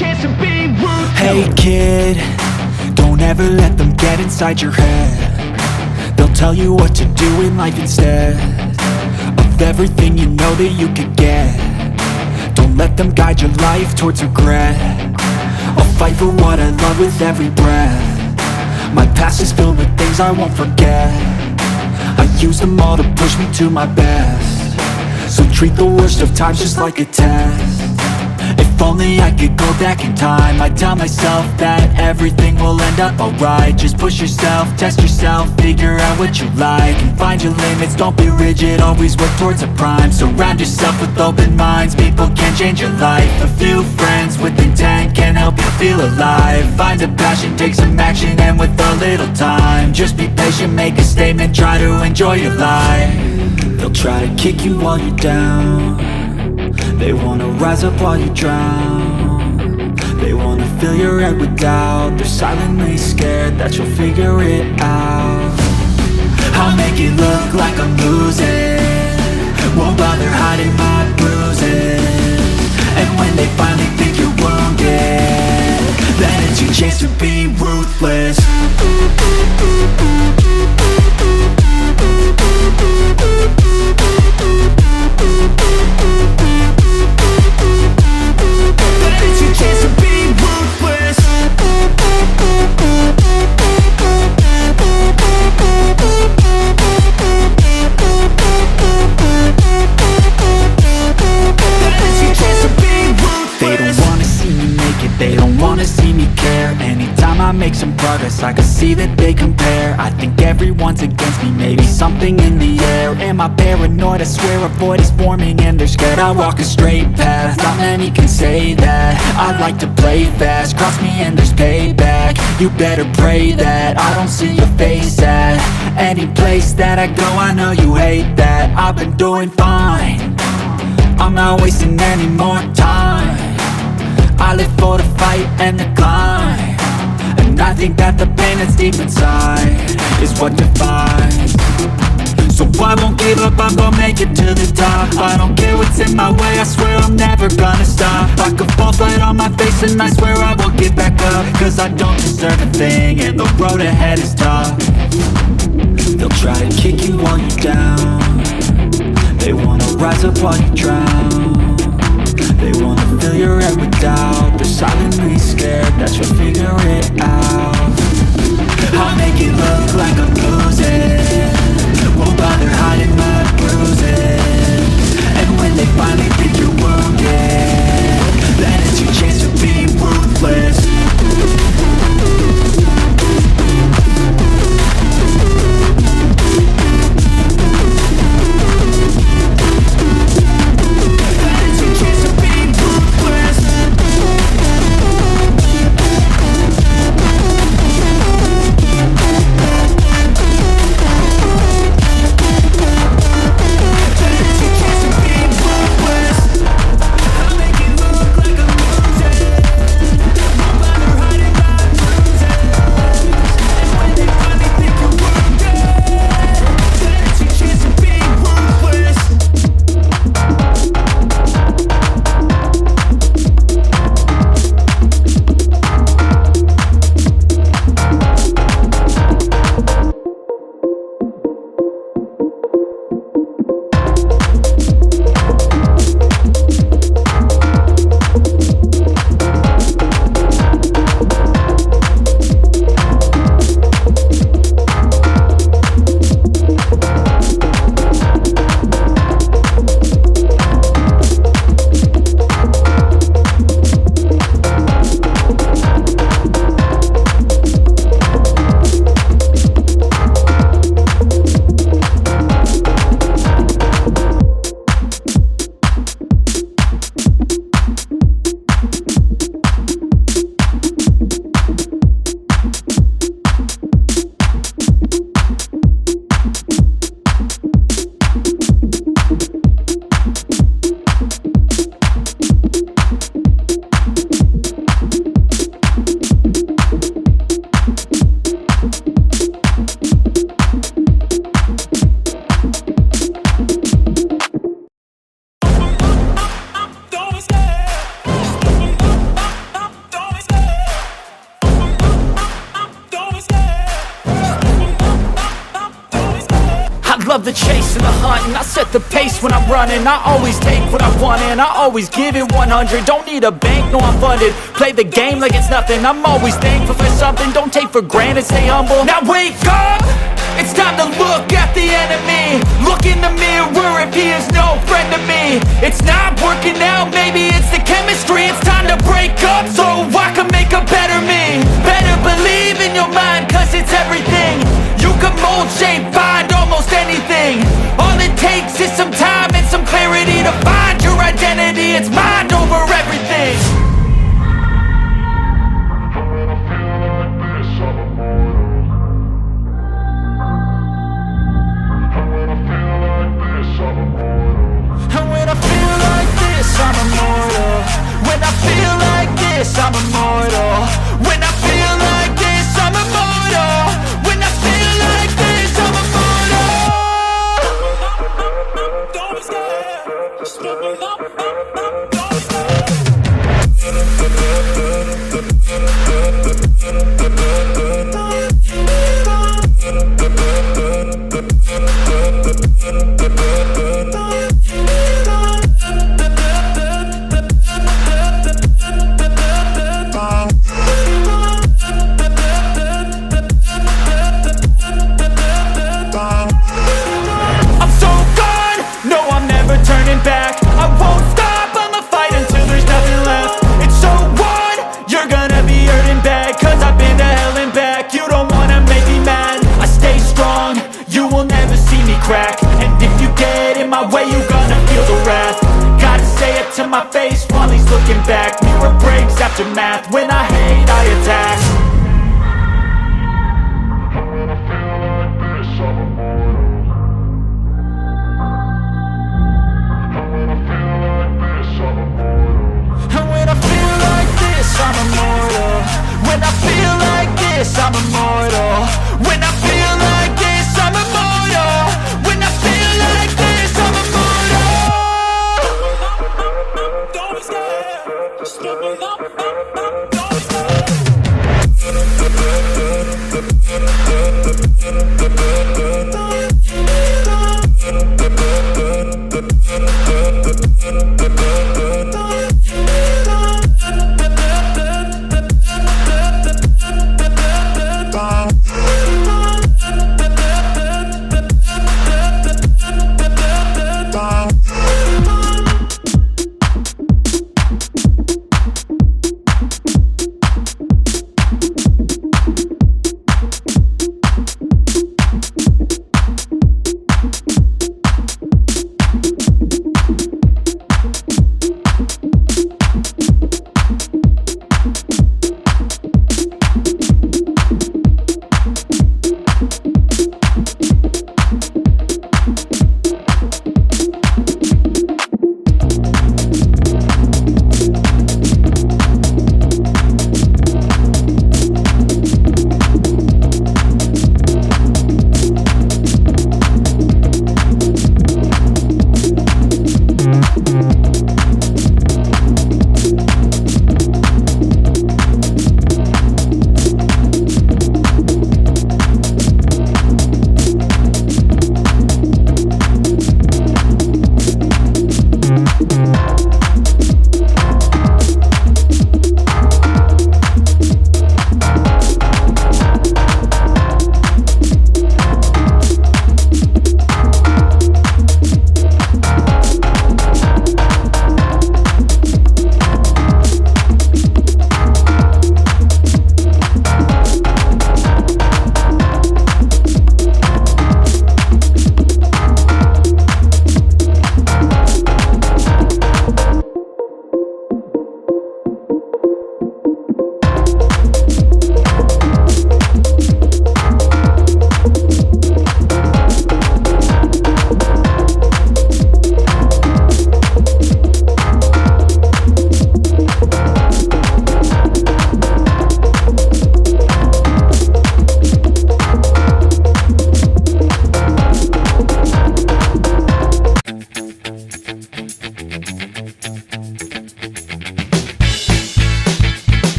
chance to be ruthless. Hey kid, don't ever let them get inside your head. They'll tell you what to do in life instead of everything you know that you could get. Don't let them guide your life towards regret. I'll fight for what I love with every breath. My past is filled with things I won't forget. I use them all to push me to my best. So treat the worst of times just like a test. If only I could go back in time, I'd tell myself that everything will end up alright. Just push yourself, test yourself, figure out what you like, and find your limits, don't be rigid, always work towards a prime. Surround yourself with open minds, people can change your life. A few friends with intent can help you feel alive. Find a passion, take some action, and with a little time, just be patient, make a statement, try to enjoy your life. They'll try to kick you while you're down. They wanna rise up while you drown. They wanna fill your head with doubt. They're silently scared that you'll figure it out. I'll make it look like I'm losing, won't bother hiding my bruises. And when they finally think you're wounded, then it's your chance to be ruthless. They don't wanna see me care. Anytime I make some progress, I can see that they compare. I think everyone's against me, maybe something in the air. Am I paranoid? I swear a void is forming and they're scared. I walk a straight path, not many can say that. I like to play fast, cross me and there's payback. You better pray that I don't see your face at any place that I go. I know you hate that. I've been doing fine, I'm not wasting any more time. I live for the fight and the climb, and I think that the pain that's deep inside is what defines. So I won't give up, I'm gonna make it to the top. I don't care what's in my way, I swear I'm never gonna stop. I could fall flat on my face and I swear I will get back up, cause I don't deserve a thing and the road ahead is tough. They'll try to kick you while you're down. They wanna rise up while you drown. They wanna fill your head with doubt. They're silently scared that you'll figure it out. I'll make it look like I'm losing, won't bother hiding my bruises. And when they finally think you're wounded, then it's your chance to be ruthless. love the chase and the hunt, and I set the pace when I'm running. I always take what I want and I always give it 100. Don't need a bank, no I'm funded. Play the game like it's nothing. I'm always thankful for something. Don't take for granted, stay humble. Now wake up! It's time to look at the enemy. Look in the mirror if he is no friend to me. It's not working out, maybe it's the chemistry. It's time to break up so I can make a better me. Better believe in your mind, cause it's everything. You can mold, shape, find almost anything. All it takes is some time and some clarity to find your identity. It's mind over everything. I'm immortal. When I feel like this, I'm immortal. When I feel like this, I'm immortal. When I feel like this, I'm immortal. Don't be scared. Just open up. Don't be scared. And if you get in my way, you're gonna feel the wrath. Gotta say it to my face while he's looking back. Mirror breaks after math. When I hate, I attack. And when I feel like this, I'm immortal. When I feel like this, I'm immortal. When I feel like this, I'm immortal. When I feel like this, I'm immortal. Don't be scared. Just open up.